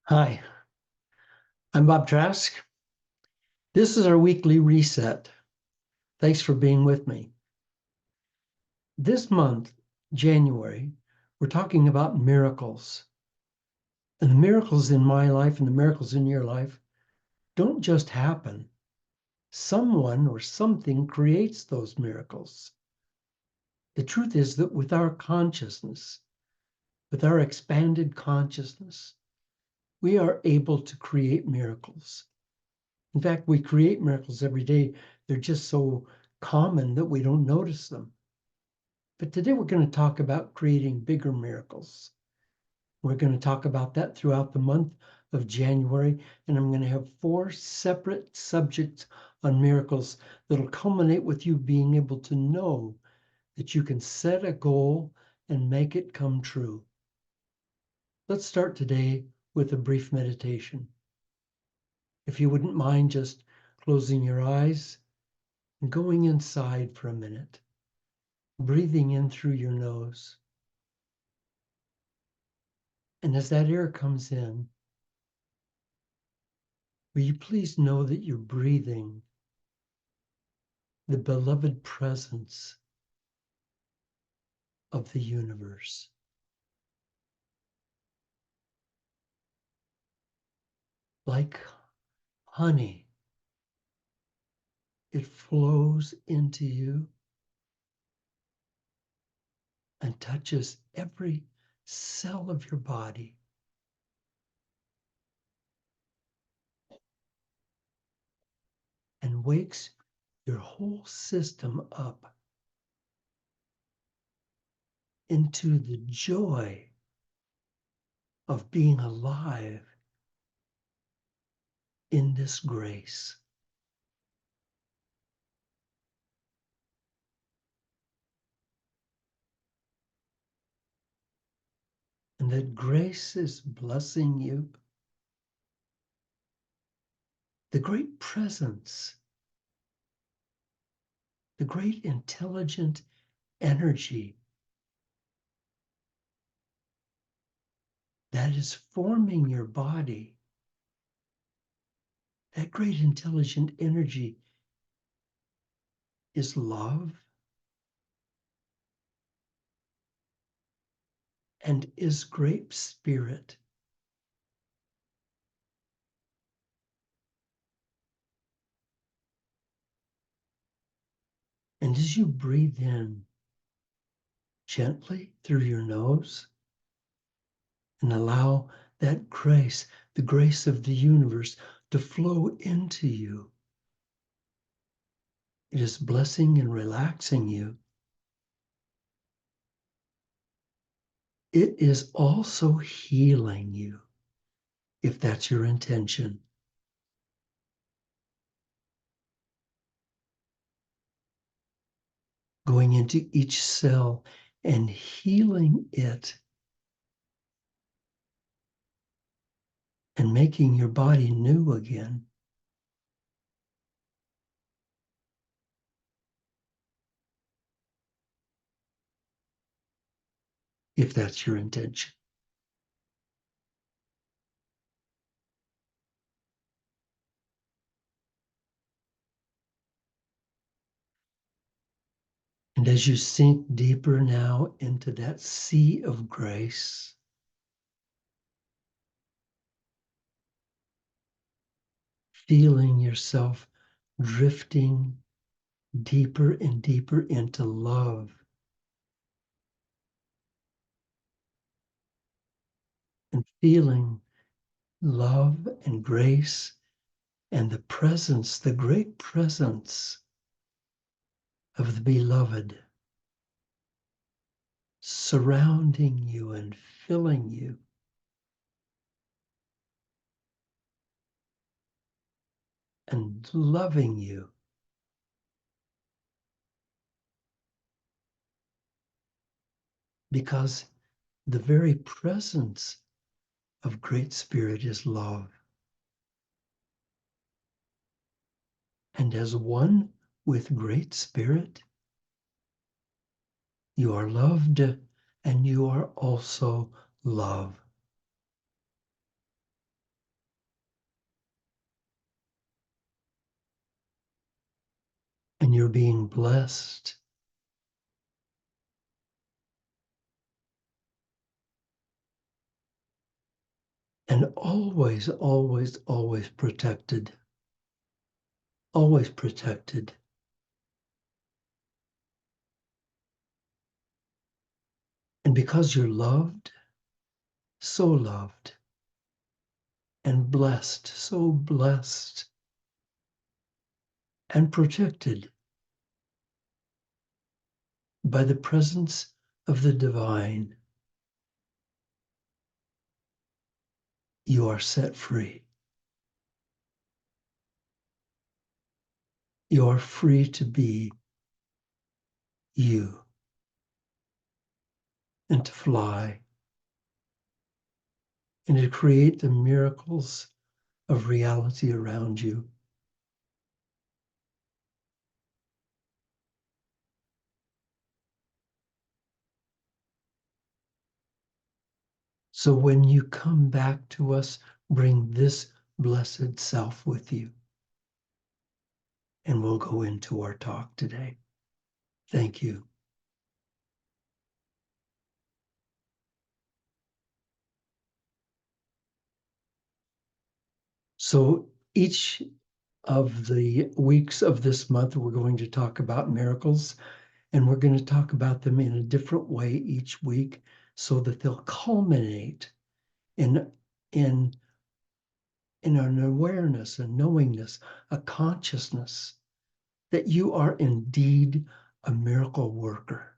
Hi, I'm Bob Trask. This is our weekly reset. Thanks for being with me. This month, January, we're talking about miracles. And the miracles in my life and the miracles in your life don't just happen. Someone or something creates those miracles. The truth is that with our consciousness, with our expanded consciousness, we are able to create miracles. In fact, we create miracles every day. They're just so common that we don't notice them. But today we're going to talk about creating bigger miracles. We're going to talk about that throughout the month of January, and I'm going to have 4 separate subjects on miracles that'll culminate with you being able to know that you can set a goal and make it come true. Let's start today with a brief meditation. If you wouldn't mind just closing your eyes and going inside for a minute, breathing in through your nose. And as that air comes in, will you please know that you're breathing the beloved presence of the universe? Like honey, it flows into you and touches every cell of your body. And wakes your whole system up into the joy of being alive in this grace. And that grace is blessing you. The great presence, the great intelligent energy that is forming your body, that great intelligent energy is love and is great spirit. And as you breathe in gently through your nose and allow that grace, the grace of the universe, to flow into you, it is blessing and relaxing you. It is also healing you, if that's your intention. Going into each cell and healing it and making your body new again. If that's your intention. And as you sink deeper now into that sea of grace, feeling yourself drifting deeper and deeper into love, and feeling love and grace and the presence, the great presence of the beloved surrounding you and filling you. And loving you. Because the very presence of Great Spirit is love. And as one with Great Spirit, you are loved and you are also love. you're being blessed. And always, always, always protected. Always protected. And because you're loved, so loved, and blessed, so blessed, and protected by the presence of the divine, you are set free. You are free to be you and to fly and to create the miracles of reality around you. So when you come back to us, bring this blessed self with you. And we'll go into our talk today. Thank you. So each of the weeks of this month, we're going to talk about miracles, and we're going to talk about them in a different way each week so that they'll culminate in, in, in an awareness, a knowingness, a consciousness that you are indeed a miracle worker.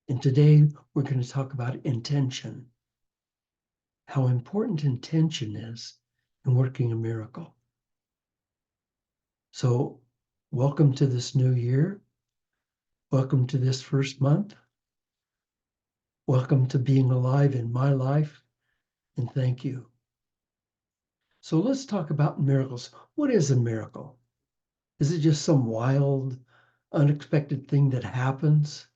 And today we're going to talk about intention, how important intention is in working a miracle. So welcome to this new year. Welcome to this first month. Welcome to being alive in my life, and thank you. So let's talk about miracles. What is a miracle? Is it just some wild, unexpected thing that happens?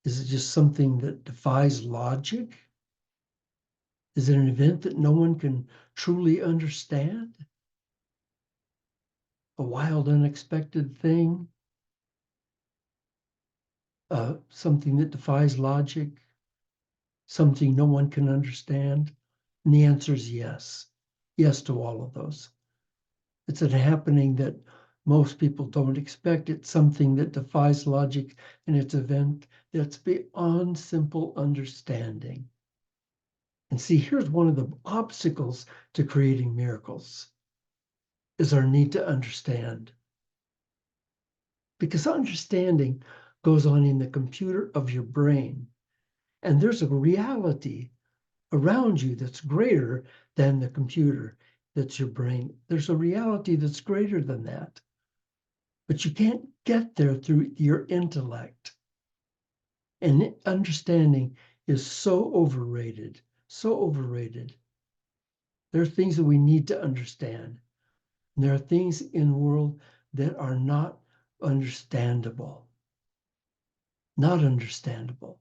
Is it just something that defies logic? Is it an event that no one can truly understand? A wild, unexpected thing? Something that defies logic? Something no one can understand? And the answer is yes. Yes to all of those. It's a happening that most people don't expect. It's something that defies logic, and it's an event that's beyond simple understanding. And see, here's one of the obstacles to creating miracles is our need to understand. Because understanding goes on in the computer of your brain. And there's a reality around you that's greater than the computer that's your brain. There's a reality that's greater than that. But you can't get there through your intellect. And understanding is so overrated, so overrated. There are things that we need to understand. And there are things in the world that are not understandable. Not understandable.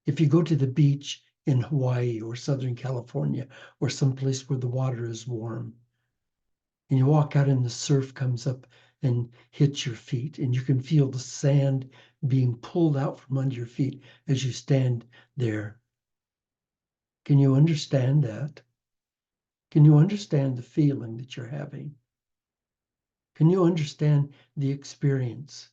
If you go to the beach in Hawaii or Southern California or someplace where the water is warm, and you walk out and the surf comes up and hits your feet, and you can feel the sand being pulled out from under your feet as you stand there. Can you understand that? Can you understand the feeling that you're having? Can you understand the experience?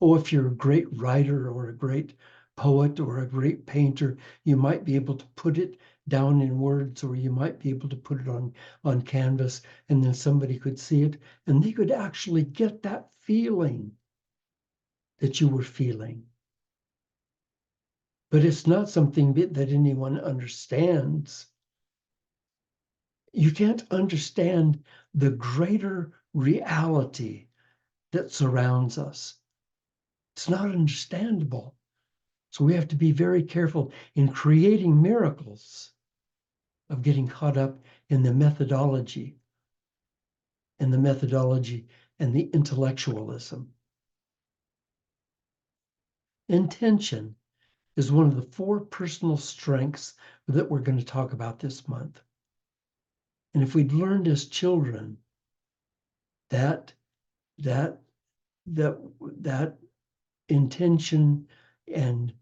Oh, if you're a great writer or a great poet or a great painter, you might be able to put it down in words, or you might be able to put it on canvas, and then somebody could see it, and they could actually get that feeling that you were feeling. But it's not something that anyone understands. You can't understand the greater reality that surrounds us. It's not understandable. So we have to be very careful in creating miracles of getting caught up in the methodology and the intellectualism. Intention is one of the 4 personal strengths that we're going to talk about this month. And if we'd learned as children that that that intention and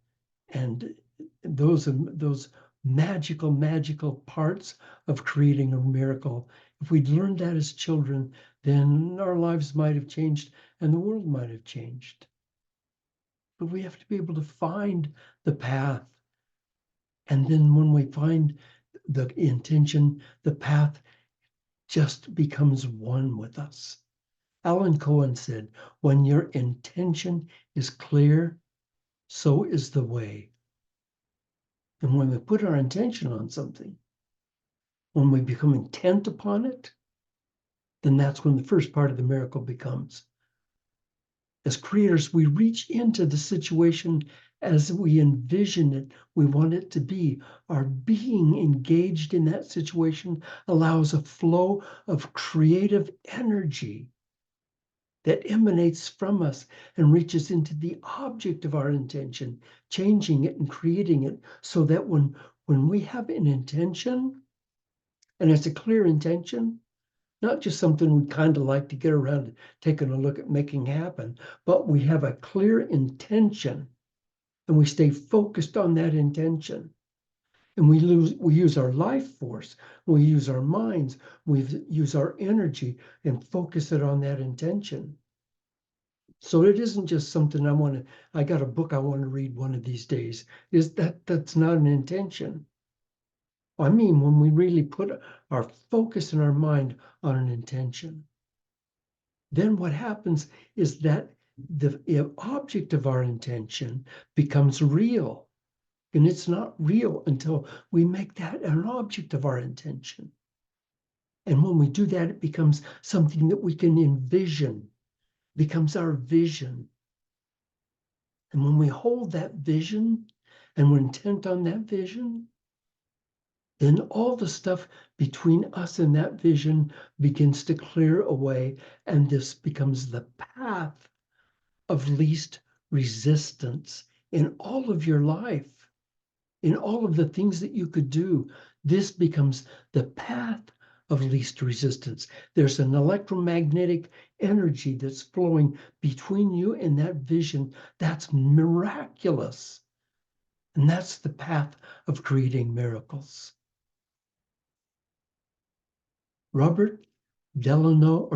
those magical parts of creating a miracle. If we'd learned that as children, then our lives might have changed and the world might have changed. But we have to be able to find the path. And then when we find the intention, the path just becomes one with us. Alan Cohen said, when your intention is clear, so is the way. And when we put our intention on something, when we become intent upon it, then that's when the first part of the miracle becomes. As creators, we reach into the situation as we envision it, we want it to be. Our being engaged in that situation allows a flow of creative energy that emanates from us and reaches into the object of our intention, changing it and creating it so that when we have an intention, and it's a clear intention, not just something we kind of like to get around to taking a look at making happen, but we have a clear intention and we stay focused on that intention. And we use our life force, we use our minds, we use our energy and focus it on that intention. So it isn't just something I got a book I want to read one of these days. That's not an intention. I mean, when we really put our focus and our mind on an intention, then what happens is that the object of our intention becomes real. And it's not real until we make that an object of our intention. And when we do that, it becomes something that we can envision, becomes our vision. And when we hold that vision and we're intent on that vision, then all the stuff between us and that vision begins to clear away, and this becomes the path of least resistance in all of your life, in all of the things that you could do. This becomes the path of least resistance. There's an electromagnetic energy that's flowing between you and that vision that's miraculous. And that's the path of creating miracles. Roger Delano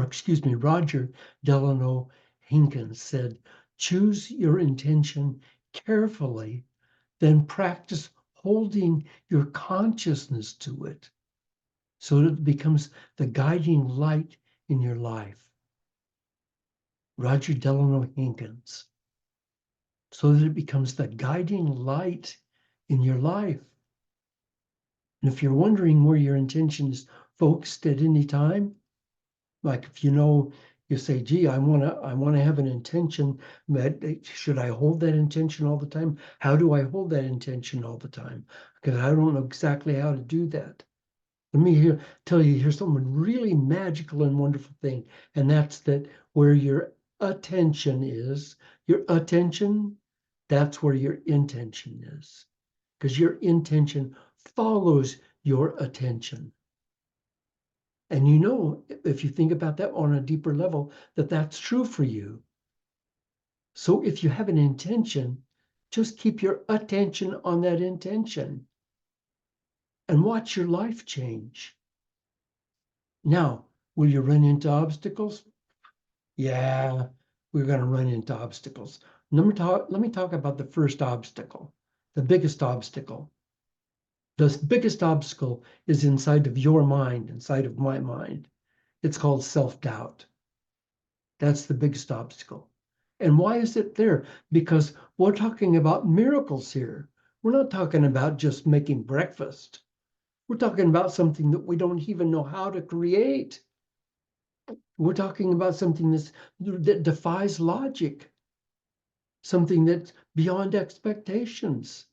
Hinkins said, choose your intention carefully, then practice holding your consciousness to it so that it becomes the guiding light in your life. Roger Delano Hinkins. So that it becomes the guiding light in your life. And if you're wondering where your intention is focused at any time, like if you say, gee, I want to have an intention, but should I hold that intention all the time? How do I hold that intention all the time? Because I don't know exactly how to do that. Let me tell you, here's something really magical and wonderful thing. And that's that where your attention is, that's where your intention is. Because your intention follows your attention. And if you think about that on a deeper level, that's true for you. So if you have an intention, just keep your attention on that intention and watch your life change. Now, will you run into obstacles? Yeah, we're going to run into obstacles. Let me talk about the first obstacle, the biggest obstacle. The biggest obstacle is inside of your mind, inside of my mind. It's called self-doubt. That's the biggest obstacle. And why is it there? Because we're talking about miracles here. We're not talking about just making breakfast. We're talking about something that we don't even know how to create. We're talking about something that defies logic, something that's beyond expectations,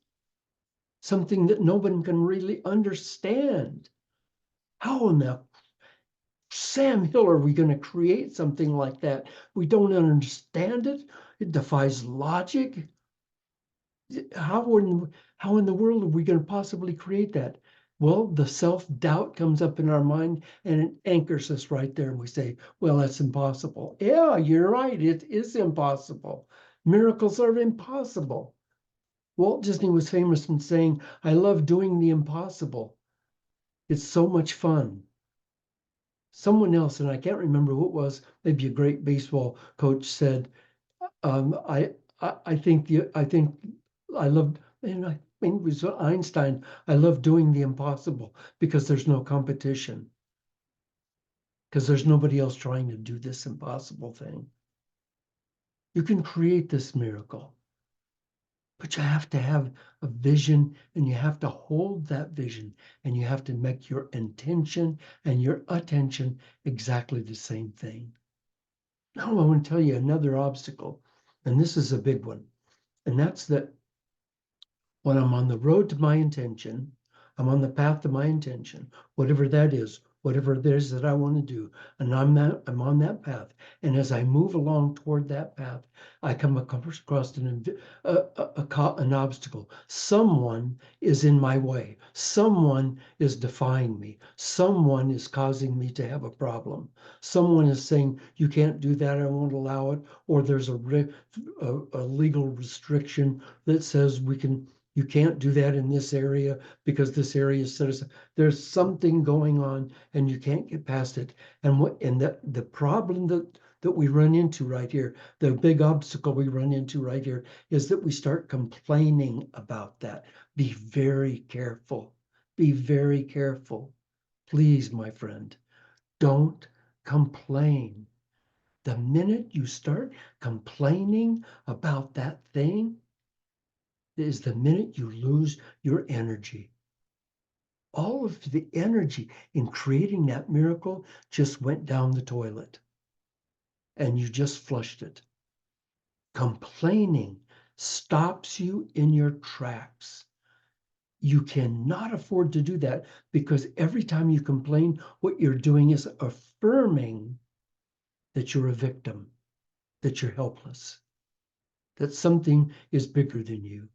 something that no one can really understand. How in the Sam Hill are we going to create something like that? We don't understand it. It defies logic. How in the world are we going to possibly create that? Well, the self-doubt comes up in our mind and it anchors us right there. And we say, well, that's impossible. Yeah, you're right. It is impossible. Miracles are impossible. Walt Disney was famous in saying, I love doing the impossible. It's so much fun. Someone else, and I can't remember who it was, maybe a great baseball coach said, um, I, I think I loved, and I think it was Einstein. I love doing the impossible because there's no competition, because there's nobody else trying to do this impossible thing. You can create this miracle, but you have to have a vision and you have to hold that vision and you have to make your intention and your attention exactly the same thing. Now I want to tell you another obstacle, and this is a big one, and that's that when I'm on the road to my intention, I'm on the path to my intention, whatever that is, whatever it is that I want to do, and I'm on that path. And as I move along toward that path, I come across an obstacle. Someone is in my way. Someone is defying me. Someone is causing me to have a problem. Someone is saying, you can't do that, I won't allow it. Or there's a legal restriction that says you can't do that in this area because this area says there's something going on and you can't get past it. And the problem that we run into right here, the big obstacle we run into right here is that we start complaining about that. Be very careful. Be very careful. Please, my friend, don't complain. The minute you start complaining about that thing, is the minute you lose your energy. All of the energy in creating that miracle just went down the toilet and you just flushed it. Complaining stops you in your tracks. You cannot afford to do that because every time you complain, what you're doing is affirming that you're a victim, that you're helpless, that something is bigger than you.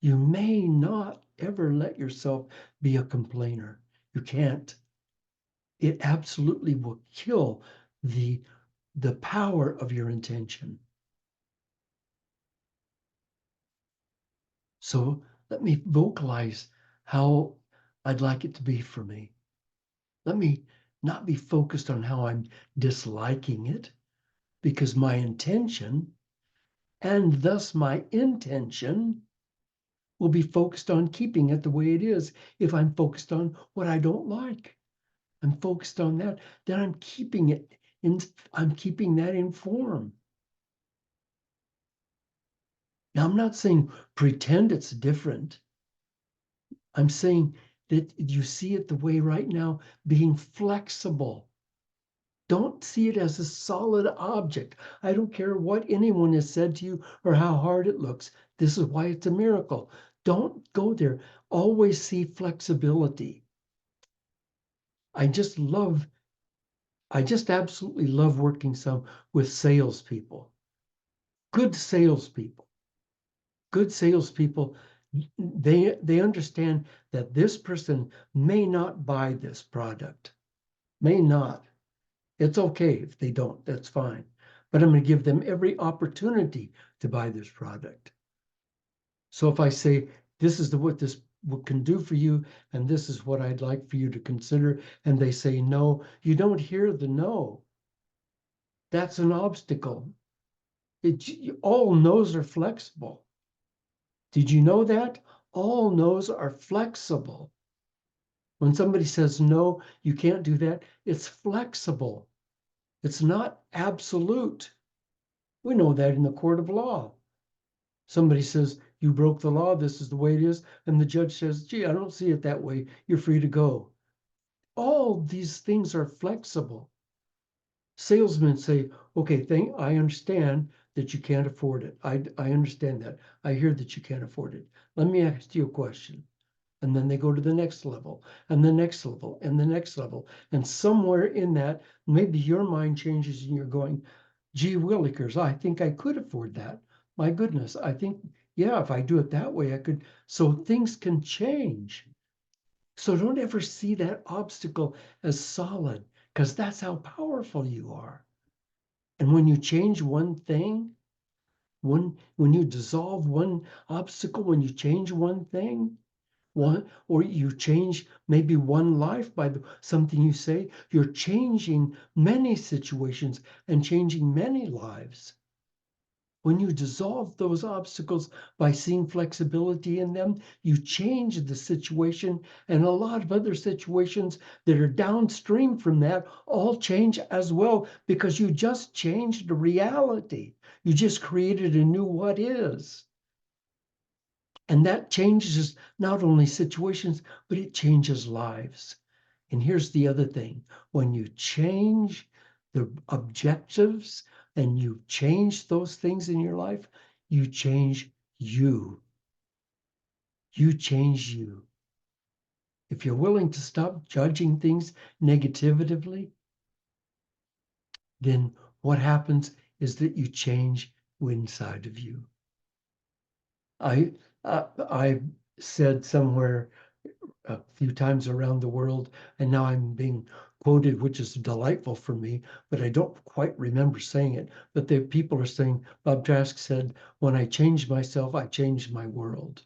You may not ever let yourself be a complainer. You can't. It absolutely will kill the power of your intention. So let me vocalize how I'd like it to be for me. Let me not be focused on how I'm disliking it, because my intention and thus my intention will be focused on keeping it the way it is. If I'm focused on what I don't like, I'm focused on that, then I'm keeping that in form. Now, I'm not saying pretend it's different. I'm saying that you see it the way right now, being flexible. Don't see it as a solid object. I don't care what anyone has said to you or how hard it looks. This is why it's a miracle. Don't go there. Always see flexibility. I just absolutely love working with salespeople. Good salespeople. Good salespeople, they understand that this person may not buy this product, may not. It's okay if they don't, that's fine. But I'm going to give them every opportunity to buy this product. So if I say, this is what this can do for you, and this is what I'd like for you to consider, and they say no, you don't hear the no. That's an obstacle. All no's are flexible. Did you know that? All no's are flexible. When somebody says, no, you can't do that, it's flexible. It's not absolute. We know that in the court of law. Somebody says, you broke the law, this is the way it is. And the judge says, gee, I don't see it that way. You're free to go. All these things are flexible. Salesmen say, okay, I understand that you can't afford it. I understand that. I hear that you can't afford it. Let me ask you a question. And then they go to the next level and the next level and the next level. And somewhere in that, maybe your mind changes and you're going, gee willikers, I think I could afford that. My goodness, I think, yeah, if I do it that way, I could. So things can change. So don't ever see that obstacle as solid, because that's how powerful you are. And when you change one thing, when you dissolve one obstacle, when you change one thing, or you change maybe one life by something you say, you're changing many situations and changing many lives. When you dissolve those obstacles by seeing flexibility in them, you change the situation, and a lot of other situations that are downstream from that all change as well, because you just changed the reality. You just created a new what is. And that changes not only situations, but it changes lives. And here's the other thing. When you change the objectives and you change those things in your life, you change you. You change you. If you're willing to stop judging things negatively, then what happens is that you change inside of you. I said somewhere a few times around the world, and now I'm being quoted, which is delightful for me, but I don't quite remember saying it. But the people are saying, Bob Trask said, when I changed myself, I changed my world.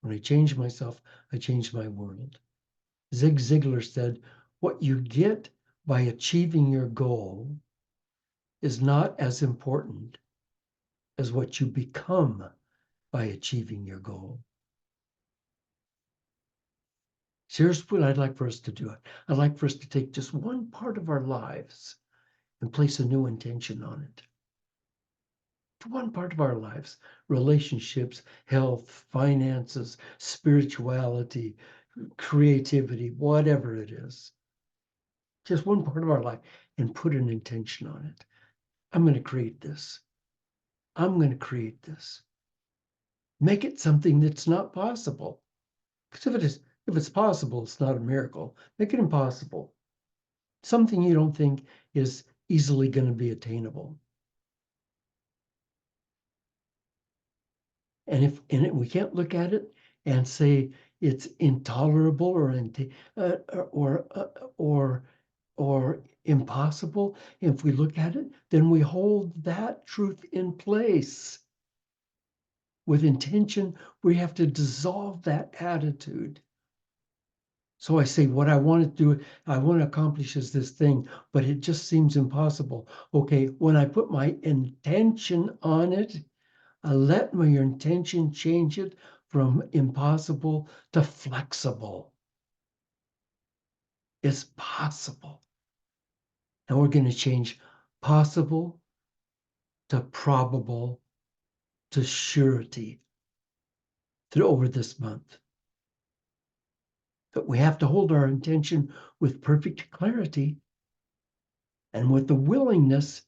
When I changed myself, I changed my world. Zig Ziglar said, what you get by achieving your goal is not as important as what you become by achieving your goal. So here's what I'd like for us to do. I'd like for us to take just one part of our lives and place a new intention on it. To one part of our lives, relationships, health, finances, spirituality, creativity, whatever it is. Just one part of our life, and put an intention on it. I'm going to create this. I'm going to create this. Make it something that's not possible. Because if it's possible, it's not a miracle. Make it impossible. Something you don't think is easily going to be attainable. And we can't look at it and say it's intolerable or or impossible. If we look at it, then we hold that truth in place. With intention, we have to dissolve that attitude. So I say, what I want to do, I want to accomplish is this thing, but it just seems impossible. Okay, when I put my intention on it, I let my intention change it from impossible to flexible. It's possible. And we're going to change possible to probable to surety through over this month. But we have to hold our intention with perfect clarity and with the willingness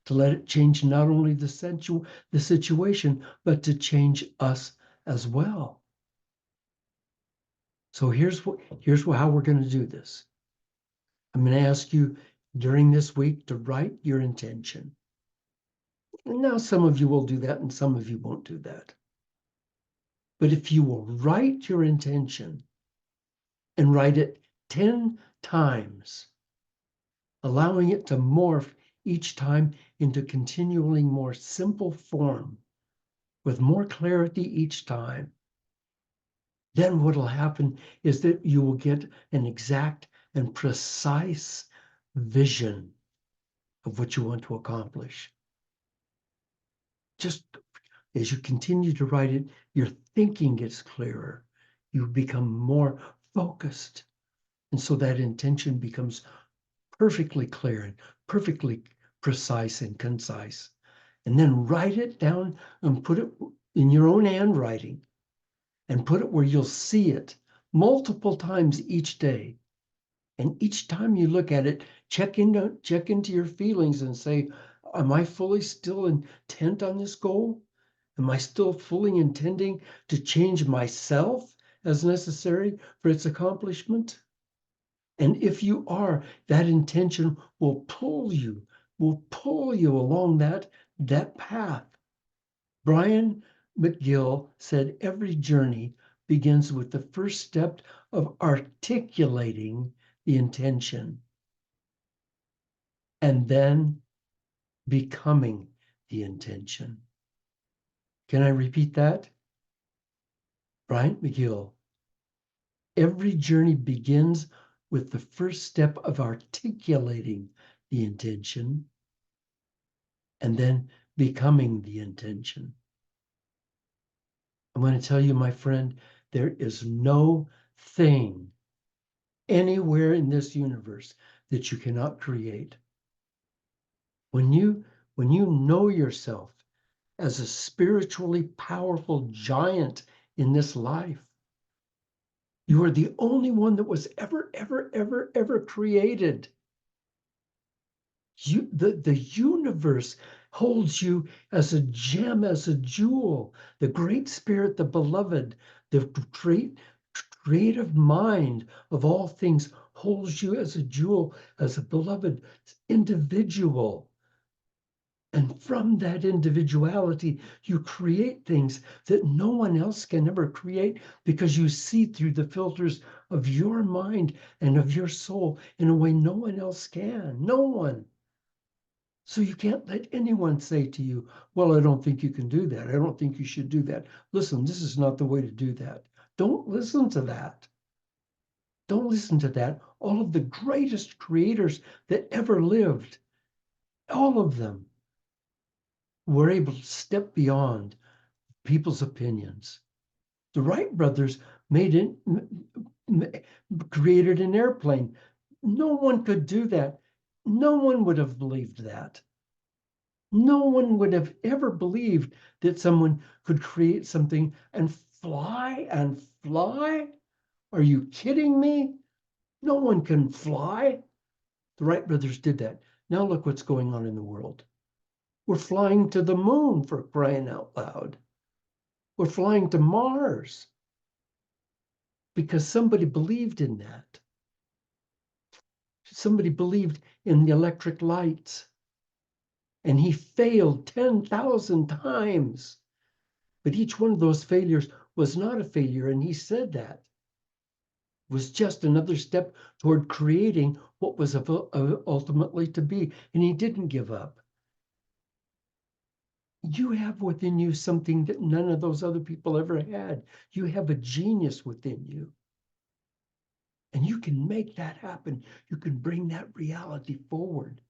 to let it change not only the situation, but to change us as well. So here's how we're going to do this. I'm going to ask you during this week to write your intention. And now some of you will do that and some of you won't do that. But if you will write your intention and write it 10 times, allowing it to morph each time into continually more simple form with more clarity each time, then what will happen is that you will get an exact and precise vision of what you want to accomplish. Just as you continue to write it, your thinking gets clearer. You become more focused. And so that intention becomes perfectly clear and perfectly precise and concise. And then write it down and put it in your own handwriting and put it where you'll see it multiple times each day. And each time you look at it, check into your feelings and say, am I fully still intent on this goal? Am I still fully intending to change myself as necessary for its accomplishment? And if you are, that intention will pull you along that path. Brian McGill said every journey begins with the first step of articulating the intention and then becoming the intention. Can I repeat that? Bryant McGill. Every journey begins with the first step of articulating the intention and then becoming the intention. I'm going to tell you, my friend, there is no thing anywhere in this universe that you cannot create. When you know yourself as a spiritually powerful giant in this life, you are the only one that was ever created. The universe holds you as a gem, as a jewel. The great spirit, the beloved, the great creative mind of all things holds you as a jewel, as a beloved individual. And from that individuality, you create things that no one else can ever create because you see through the filters of your mind and of your soul in a way no one else can. No one. So you can't let anyone say to you, well, I don't think you can do that. I don't think you should do that. Listen, this is not the way to do that. Don't listen to that. Don't listen to that. All of the greatest creators that ever lived, all of them were able to step beyond people's opinions. The Wright brothers created an airplane. No one could do that. No one would have believed that. No one would have ever believed that someone could create something and fly and fly. Are you kidding me? No one can fly. The Wright brothers did that. Now look what's going on in the world. We're flying to the moon, for crying out loud. We're flying to Mars because somebody believed in that. Somebody believed in the electric lights. And he failed 10,000 times. But each one of those failures was not a failure, and he said that. It was just another step toward creating what was ultimately to be, and he didn't give up. You have within you something that none of those other people ever had. You have a genius within you. And you can make that happen. You can bring that reality forward.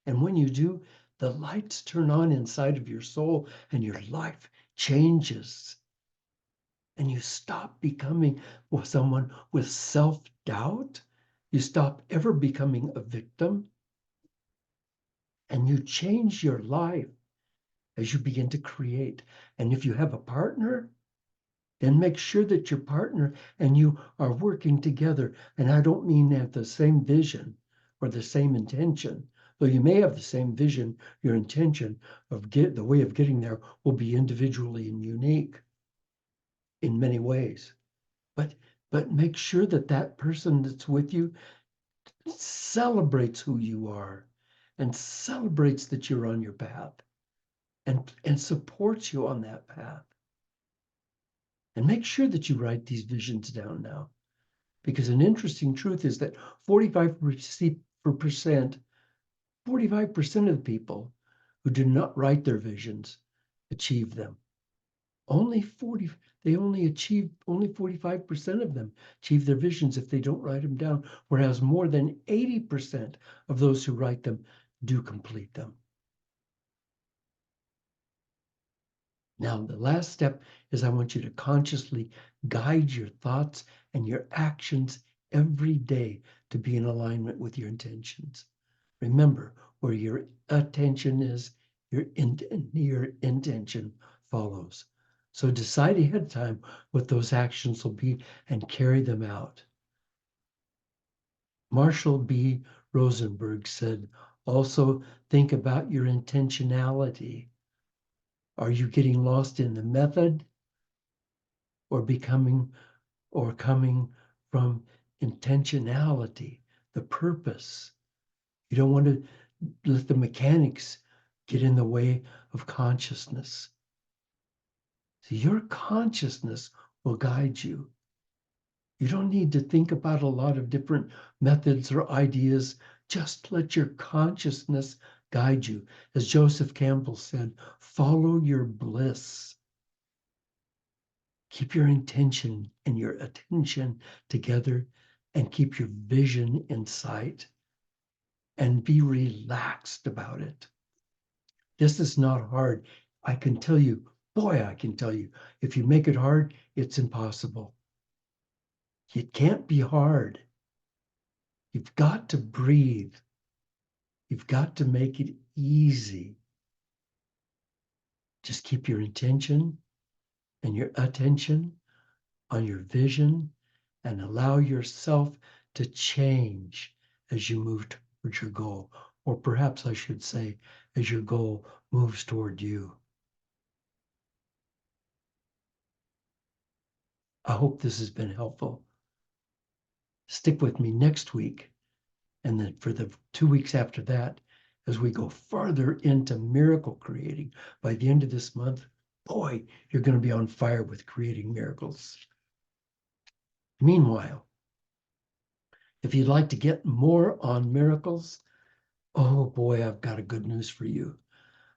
And when you do, the lights turn on inside of your soul and your life changes. And you stop becoming someone with self-doubt. You stop ever becoming a victim. And you change your life as you begin to create. And if you have a partner, then make sure that your partner and you are working together. And I don't mean have the same vision or the same intention, though you may have the same vision. Your intention of the way of getting there will be individually and unique in many ways. But make sure that that person that's with you celebrates who you are and celebrates that you're on your path and supports you on that path. And make sure that you write these visions down now. Because an interesting truth is that 45% of the people who do not write their visions achieve them. Only 45% of them achieve their visions if they don't write them down, whereas more than 80% of those who write them do complete them. Now, the last step is I want you to consciously guide your thoughts and your actions every day to be in alignment with your intentions. Remember, where your attention is, your intention follows. So decide ahead of time what those actions will be and carry them out. Marshall B. Rosenberg said, also think about your intentionality. Are you getting lost in the method or coming from intentionality, the purpose? You don't want to let the mechanics get in the way of consciousness. So your consciousness will guide you. You don't need to think about a lot of different methods or ideas. Just let your consciousness guide you. As Joseph Campbell said, follow your bliss. Keep your intention and your attention together and keep your vision in sight and be relaxed about it. This is not hard. I can tell you, boy, I can tell you, if you make it hard, it's impossible. It can't be hard. You've got to breathe. You've got to make it easy. Just keep your intention and your attention on your vision and allow yourself to change as you move towards your goal. Or perhaps I should say, as your goal moves toward you. I hope this has been helpful. Stick with me next week, and then for the 2 weeks after that, as we go farther into miracle creating. By the end of this month, boy, you're going to be on fire with creating miracles. Meanwhile, if you'd like to get more on miracles, oh boy, I've got a good news for you.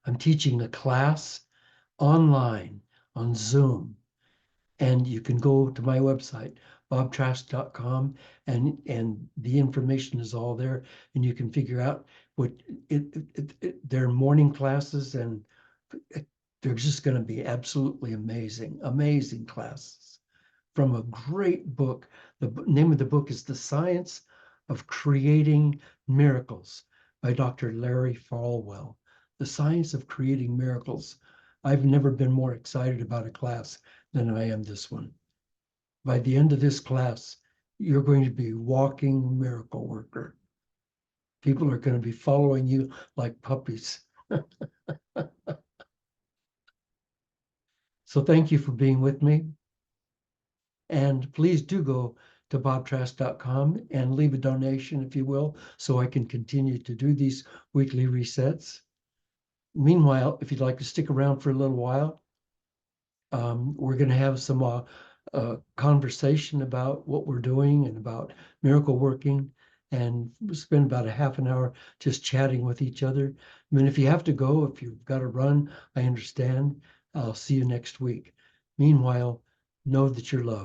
I'm teaching a class online on Zoom. And you can go to my website, bobtrask.com, and the information is all there. And you can figure out what their morning classes, and they're just going to be absolutely amazing, amazing classes from a great book. The name of the book is The Science of Creating Miracles by Dr. Larry Falwell. The Science of Creating Miracles. I've never been more excited about a class than I am this one. By the end of this class, you're going to be a walking miracle worker. People are going to be following you like puppies. So thank you for being with me. And please do go to bobtrask.com and leave a donation, if you will, so I can continue to do these weekly resets. Meanwhile, if you'd like to stick around for a little while, we're going to have some conversation about what we're doing and about miracle working. And we'll spend about a half an hour just chatting with each other. I mean, if you have to go, if you've got to run, I understand. I'll see you next week. Meanwhile, know that you're loved.